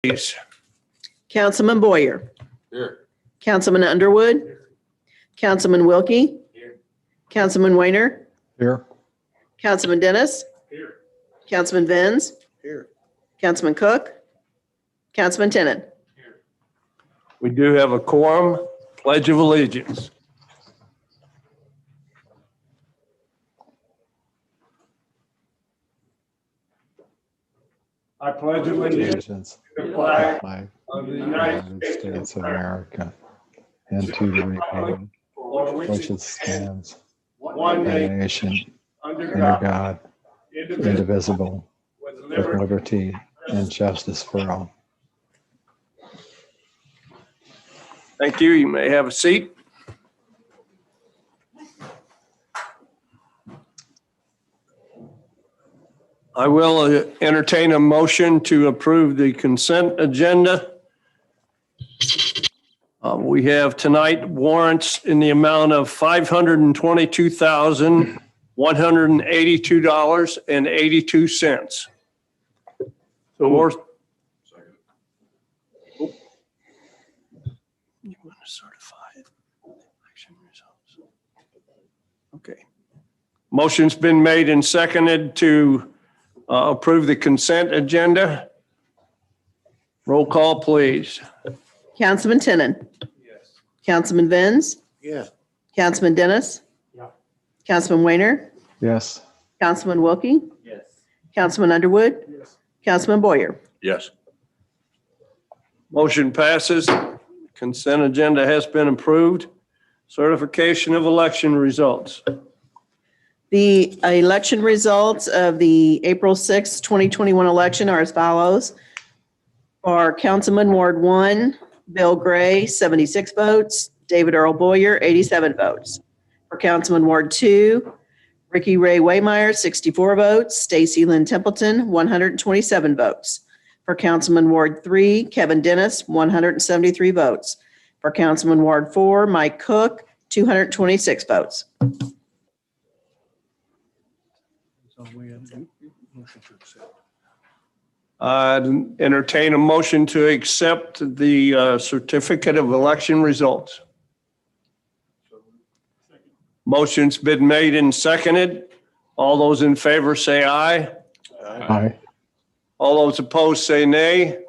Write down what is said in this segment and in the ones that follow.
Please. Councilman Boyer. Here. Councilman Underwood. Councilman Wilkie. Here. Councilman Weiner. Here. Councilman Dennis. Here. Councilman Venz. Here. Councilman Cook. Councilman Tenen. We do have a quorum. Pledge of Allegiance. I pledge allegiance Allegiance to the to flag the flag of the of the United United States of America and to the republic for which it stands, one one nation nation, under under God, God, indivisible, indivisible, with with liberty. liberty and justice for all. Thank you. You may have a seat. I will entertain a motion to approve the consent agenda. We have tonight warrants in the amount of $522,182.82. So more. You want to certify election results? Okay. Motion's been made and seconded to approve the consent agenda. Roll call, please. Councilman Tenen. Yes. Councilman Venz. Yeah. Councilman Dennis. Yeah. Councilman Weiner. Yes. Councilman Wilkie. Yes. Councilman Underwood. Yes. Councilman Boyer. Yes. Motion passes. Consent agenda has been approved. Certification of election results. The election results of the April 6, 2021 election are as follows. For Councilman Ward 1, Bill Gray, 76 votes. David Earl Boyer, 87 votes. For Councilman Ward 2, Ricky Ray Waymeyer, 64 votes. Stacy Lynn Templeton, 127 votes. For Councilman Ward 3, Kevin Dennis, 173 votes. For Councilman Ward 4, Mike Cook, 226 votes. I'd entertain a motion to accept the certificate of election results. Motion's been made and seconded. All those in favor say aye. Aye. All those opposed say nay.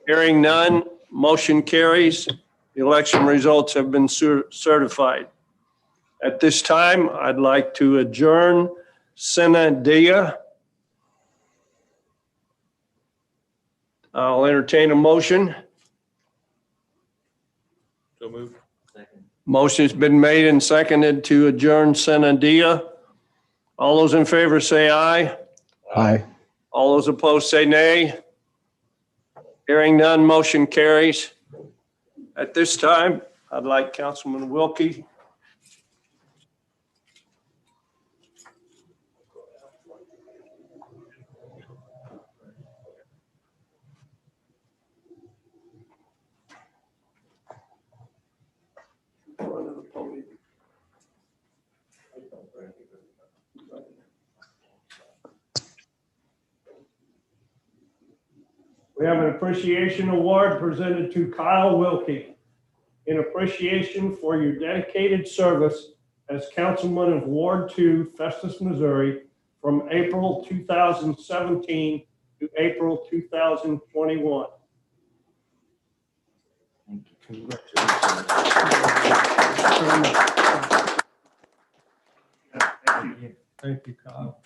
Hearing none, motion carries. The election results have been certified. At this time, I'd like to adjourn sine die. I'll entertain a motion. So moved. Motion's been made and seconded to adjourn sine die. All those in favor say aye. Aye. All those opposed say nay. Hearing none, motion carries. At this time, I'd like Councilman Wilkie. We have an appreciation award presented to Kyle Wilkie in appreciation for your dedicated service as councilman of Ward 2, Festus, Missouri, from April 2017 to April 2021. Thank you, Kyle.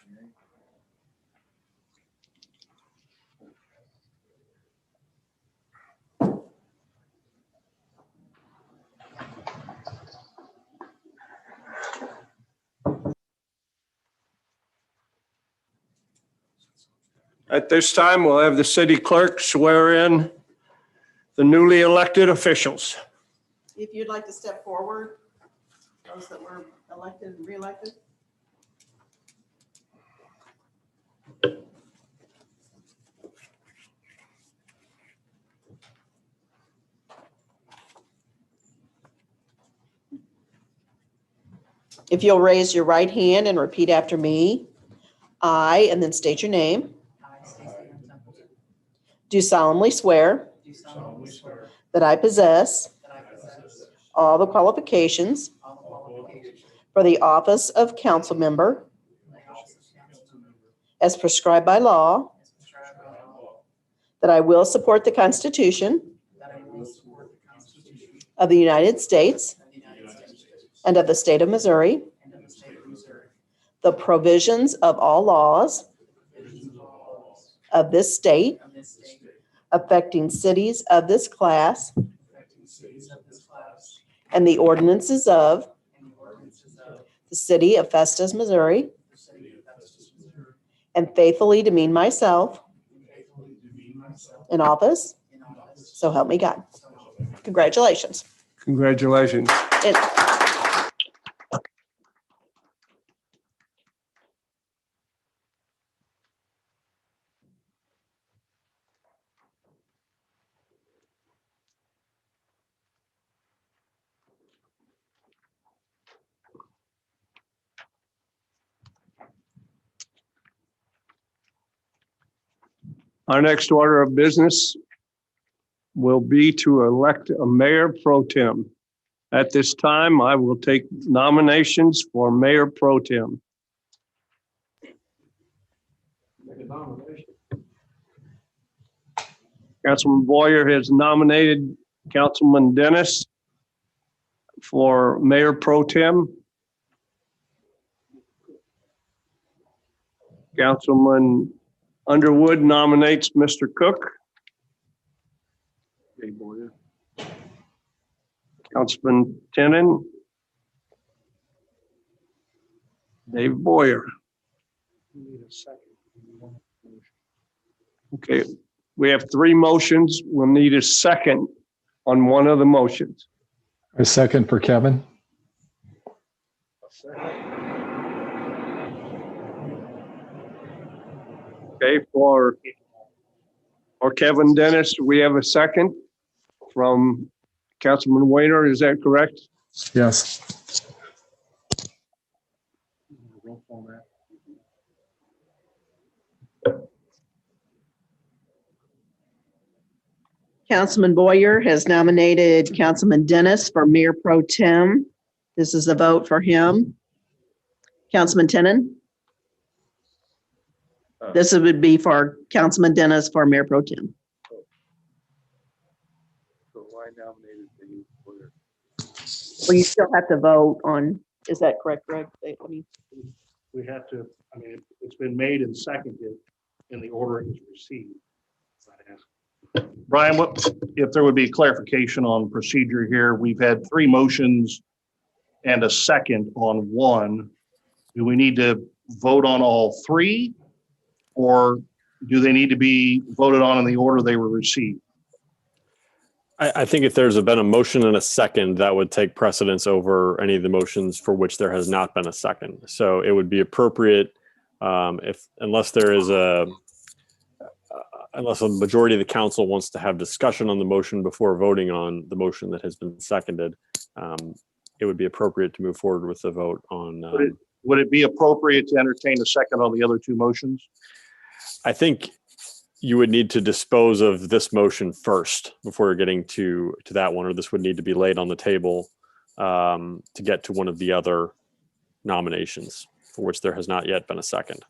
At this time, we'll have the city clerk swear in the newly elected officials. If you'd like to step forward, those that were elected and re-elected. If you'll raise your right hand and repeat after me. I, and then state your name. I, Stacy Lynn Templeton, do solemnly swear do solemnly swear that I possess that I possess all the qualifications all the qualifications for the office of council member for the office of council member as prescribed by law, as prescribed by law, that I will support the Constitution that I will support the Constitution of the United States of the United States and of the state of Missouri, and of the state of Missouri, the provisions of all laws the provisions of all laws of this state of this state affecting cities of this class affecting cities of this class and the ordinances of and the ordinances of the city of Festus, Missouri, the city of Festus, Missouri, and faithfully demean myself and faithfully demean myself in office, in office. so help me God. So help me God. Congratulations. Congratulations. And Our next order of business will be to elect a mayor pro tem. At this time, I will take nominations for mayor pro tem. Councilman Boyer has nominated Councilman Dennis for mayor pro tem. Councilman Underwood nominates Mr. Cook. Okay, Boyer. Councilman Tenen. Dave Boyer. Okay, we have three motions. We'll need a second on one of the motions. A second for Kevin. Okay, for Kevin Dennis, we have a second from Councilman Weiner. Is that correct? Yes. Councilman Boyer has nominated Councilman Dennis for Mayor Pro Tem. This is a vote for him. Councilman Tenen? This would be for Councilman Dennis for Mayor Pro Tem. So I nominated Dave Boyer. Well, you still have to vote on, is that correct, Greg? I mean, We have to, I mean, it's been made and seconded in the order it was received. Brian, what, if there would be clarification on procedure here, we've had three motions and a second on one. Do we need to vote on all three? Or do they need to be voted on in the order they were received? I think if there's been a motion and a second, that would take precedence over any of the motions for which there has not been a second. So it would be appropriate unless a majority of the council wants to have discussion on the motion before voting on the motion that has been seconded, it would be appropriate to move forward with the vote on. Would it be appropriate to entertain a second on the other two motions? I think you would need to dispose of this motion first before you're getting to that one, or this would need to be laid on the table to get to one of the other nominations for which there has not yet been a second.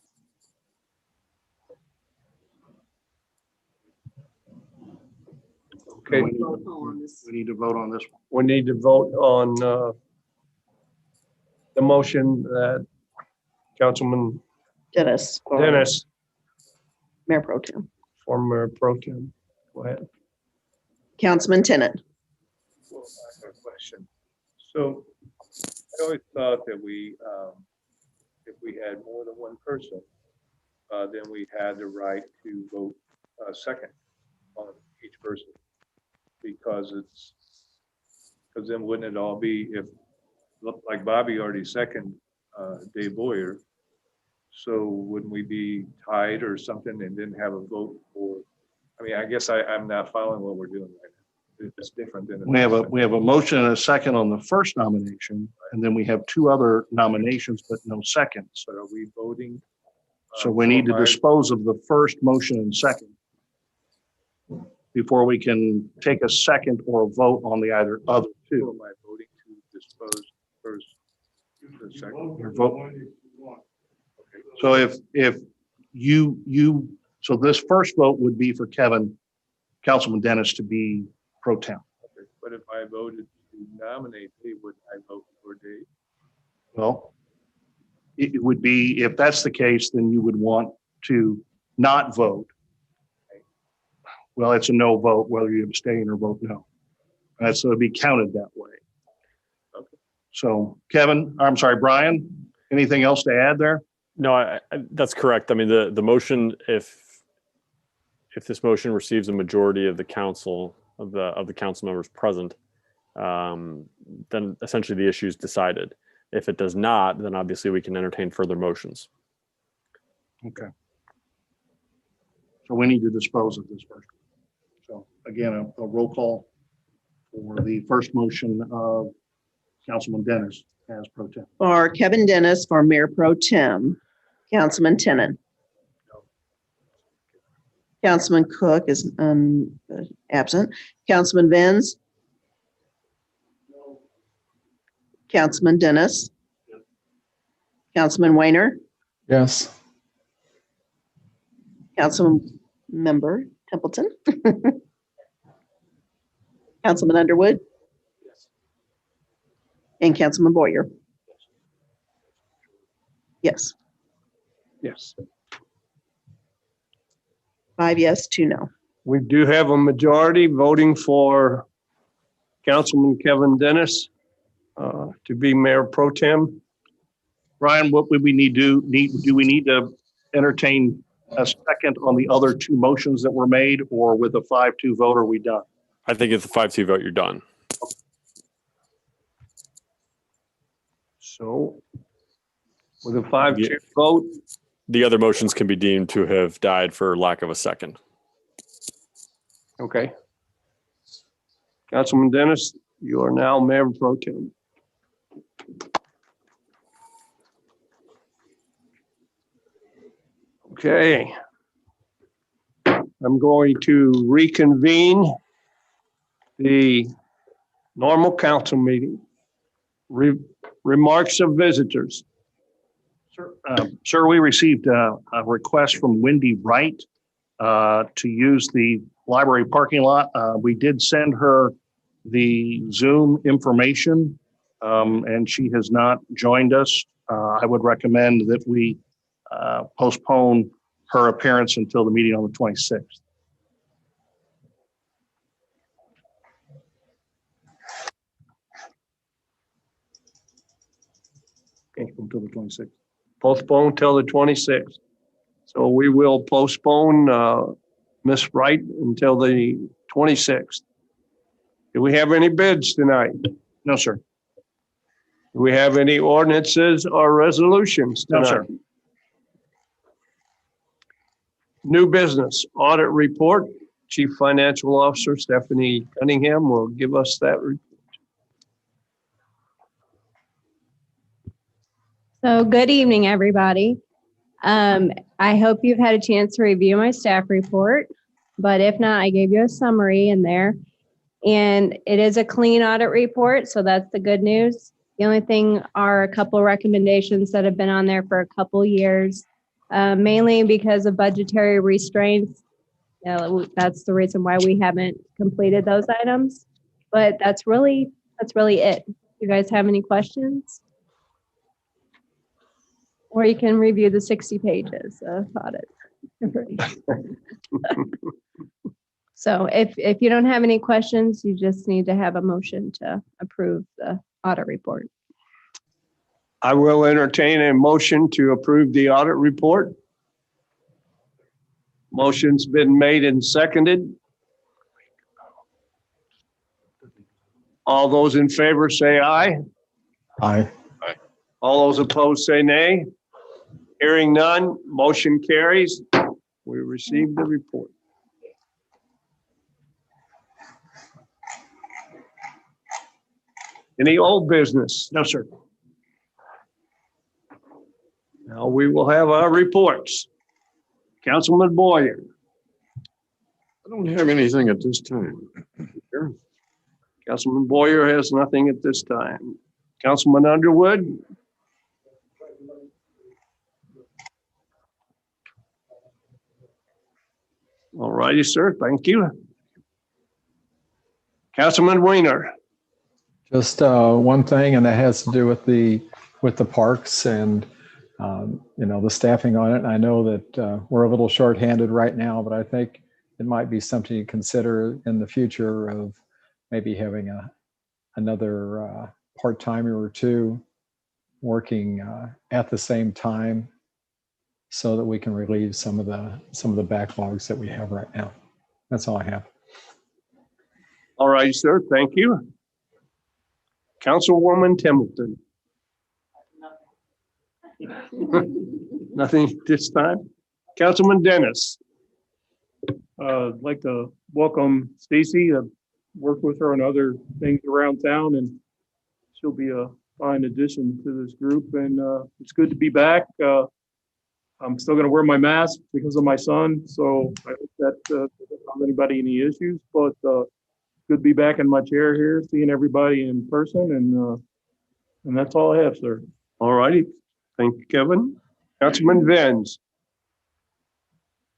Okay, We need to vote on this one. we need to vote on the motion that Councilman Dennis. for Dennis, Mayor Pro Tem. former pro tem. Go ahead. Councilman Tenen. Well, I have a question. So I always thought that if we had more than one person, then we had the right to vote second on each person. Because then wouldn't it all be, if, like Bobby already seconded Dave Boyer, so wouldn't we be tied or something and didn't have a vote for, I mean, I guess I'm not following what we're doing right now. It's different than. We have a motion and a second on the first nomination, and then we have two other nominations, but no seconds. But are we voting? So we need to dispose of the first motion and second. before we can take a second or a vote on the other Who two. am I voting to dispose first? The second? Your vote. So if you, so this first vote would be for Councilman Dennis to be pro tem. Okay, but if I voted to nominate Dave, would I vote for Dave? Well, it would be, if that's the case, then you would want to not vote. Well, it's a no vote, whether you abstain or vote no. And so it'd be counted that way. Okay. So Brian, anything else to add there? No, that's correct. I mean, the motion, if this motion receives a majority of the council, of the council members present, then essentially the issue is decided. If it does not, then obviously we can entertain further motions. Okay. So we need to dispose of this first. So again, a roll call for the first motion of Councilman Dennis as pro tem. For Kevin Dennis, for Mayor Pro Tem, Councilman Tenen. Councilman Cook is absent. Councilman Venz. Councilman Dennis. Councilman Weiner. Yes. Councilman Member Templeton. Councilman Underwood. And Councilman Boyer. Yes, Yes. 5 yes, 2 no. We do have a majority voting for Councilman Kevin Dennis to be Mayor Pro Tem. Brian, what would we do we need to entertain a second on the other two motions that were made, or with a 5-2 vote, are we done? I think it's a 5-2 vote, you're done. So with a 5-2 vote, The other motions can be deemed to have died for lack of a second. okay. Councilman Dennis, you are now Mayor Pro Tem. Okay. I'm going to reconvene the normal council meeting. Remarks of visitors. Sir, we received a request from Wendy Wright to use the library parking lot. We did send her the Zoom information, and she has not joined us. I would recommend that we postpone her appearance until the meeting on the 26th. Okay, until the 26th. Postponed till the 26th. So we will postpone Ms. Wright until the 26th. Do we have any bids tonight? No, sir. Do we have any ordinances or resolutions No, tonight? sir. New business audit report. Chief Financial Officer Stephanie Cunningham will give us that report. So good evening, everybody. I hope you've had a chance to review my staff report, but if not, I gave you a summary in there. And it is a clean audit report, so that's the good news. The only thing are a couple recommendations that have been on there for a couple years, mainly because of budgetary restraints. That's the reason why we haven't completed those items. But that's really it. You guys have any questions? Or you can review the 60 pages of audit. So if you don't have any questions, you just need to have a motion to approve the audit report. I will entertain a motion to approve the audit report. Motion's been made and seconded. All those in favor say aye. Aye. All those opposed say nay. Hearing none, motion carries. We received the report. Any old business? No, sir. Now we will have our reports. Councilman Boyer. I don't have anything at this time. Councilman Boyer has nothing at this time. Councilman Underwood? All righty, sir. Thank you. Councilman Weiner? Just one thing, and that has to do with the parks and the staffing on it. I know that we're a little shorthanded right now, but I think it might be something to consider in the future of maybe having another part-timer or two working at the same time, so that we can relieve some of the backlogs that we have right now. That's all I have. All right, sir. Thank you. Councilwoman Templeton? Nothing this time. Councilman Dennis? I'd like to welcome Stacy. I've worked with her on other things around town, and she'll be a fine addition to this group. And it's good to be back. I'm still going to wear my mask because of my son, so I hope that doesn't cause anybody any issues. But good to be back in my chair here, seeing everybody in person, and that's all I have, sir. All righty. Thank you, Kevin. Councilman Vance?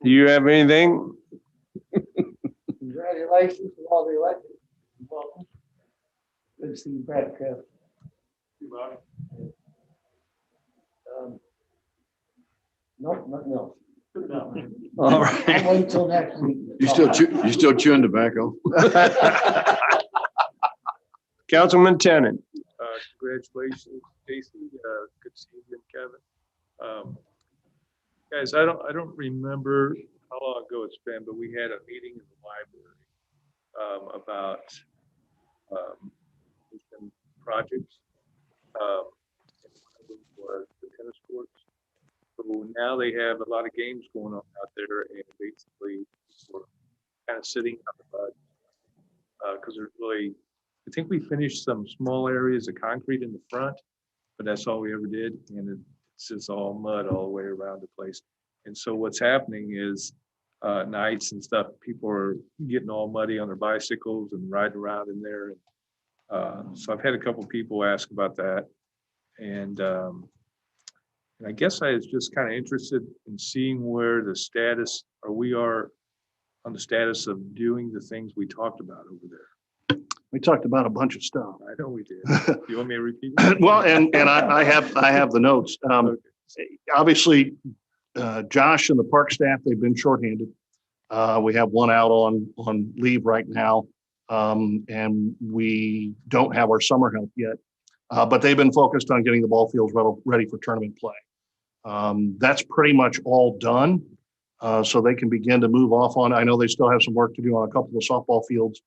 Do you have anything? Congratulations to all the elected. Welcome. Good to see you back, Kev. Nope, nothing else. No. All right. I'll wait till next week. You still chewing tobacco? Councilman Tennant? Congratulations, Stacy. Good to see you again, Kevin. Guys, I don't remember how long ago it's been, but we had a meeting in the library about some projects. Was the tennis courts. So now they have a lot of games going on out there, and basically we're kind of sitting on the mud because there's really, I think we finished some small areas of concrete in the front, but that's all we ever did, and it's just all mud all the way around the place. And so what's happening is nights and stuff, people are getting all muddy on their bicycles and riding around in there. So I've had a couple people ask about that, and I guess I was just kind of interested in seeing where the status, or we are on the status of doing the things we talked about over there. We talked about a bunch of stuff. I know we did. Do you want me to repeat it? Well, and I have the notes. Obviously, Josh and the park staff, they've been shorthanded. We have one out on leave right now, and we don't have our summer help yet. But they've been focused on getting the ball fields ready for tournament play. That's pretty much all done. So they can begin to move off on. I know they still have some work to do on a couple of softball fields.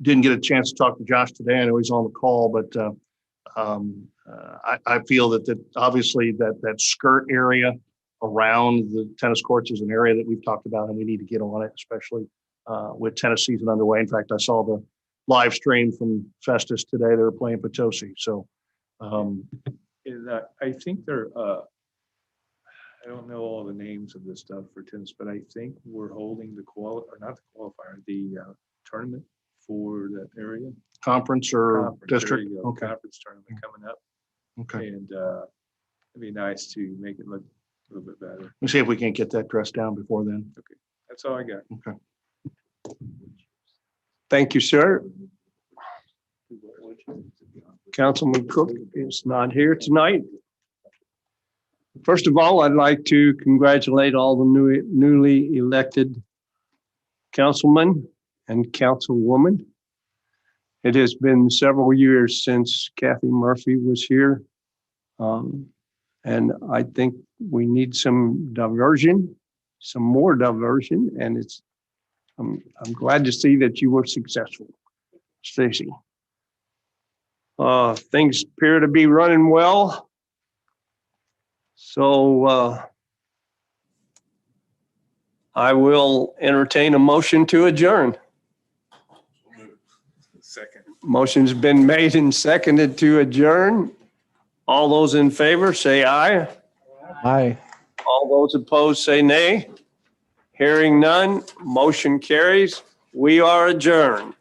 Didn't get a chance to talk to Josh today. I know he's on the call, but I feel that obviously that skirt area around the tennis courts is an area that we've talked about, and we need to get on it, especially with tennis season underway. In fact, I saw the live stream from Festus today. They were playing Potosi. So I think they're, I don't know all the names of this stuff for tennis, but I think we're holding the tournament for that area. Conference or district? There you go. Okay. Conference tournament coming up. Okay. And it'd be nice to make it look a little bit better. We'll see if we can't get that dress down before then. Okay. That's all I got. Okay. Thank you, sir. Councilman Cook is not here tonight. First of all, I'd like to congratulate all the newly elected councilmen and councilwoman. It has been several years since Kathy Murphy was here. And I think we need some diversion, some more diversion, and I'm glad to see that you were successful, Stacy. Things appear to be running well. So I will entertain a motion to adjourn. Second. Motion's been made and seconded to adjourn. All those in favor say aye. Aye. All those opposed say nay. Hearing none, motion carries. We are adjourned.